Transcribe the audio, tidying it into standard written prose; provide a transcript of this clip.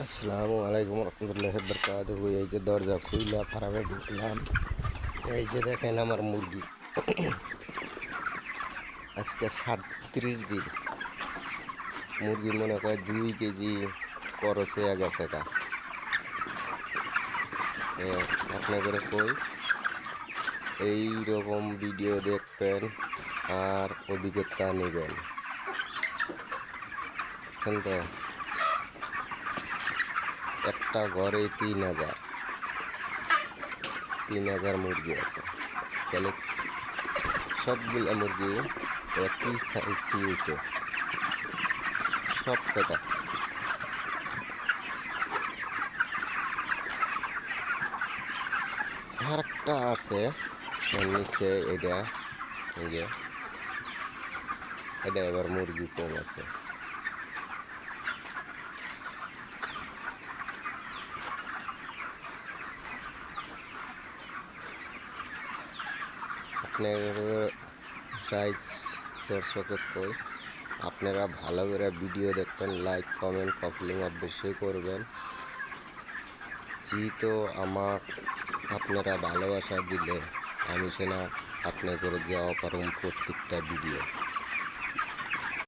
আসসালামু আলাইকুম রহমতুল্লাহি বরকাতুহু। এই যে দরজা খুইলা ফার্মে ঢুকলাম। এই যে দেখেন আমার মুরগি, আজকে 37 দিন। মুরগি মনে করে 2 কেজি করস হয়ে গেছে গা। আপনাদের কই এইরকম ভিডিও দেখবেন আর অভিজ্ঞতা নেবেন, বুঝছেন তো? একটা ঘরে 3,000 মুরগি আছে। তাহলে সবগুলা মুরগি একই সাইজ হয়েছে, সব কটা। আর একটা আছে নিচে, এটা এই যে এটা এবার মুরগি কম আছে। আপনার প্রাইস দর্শকের কই আপনারা ভালো করে ভিডিও দেখবেন, লাইক কমেন্ট কপলিং অবশ্যই করবেন। যেহেতু আমাক আপনারা ভালোবাসা দিলে আমি সেনা আপনাদের দেওয়া পারুম প্রত্যেকটা ভিডিও।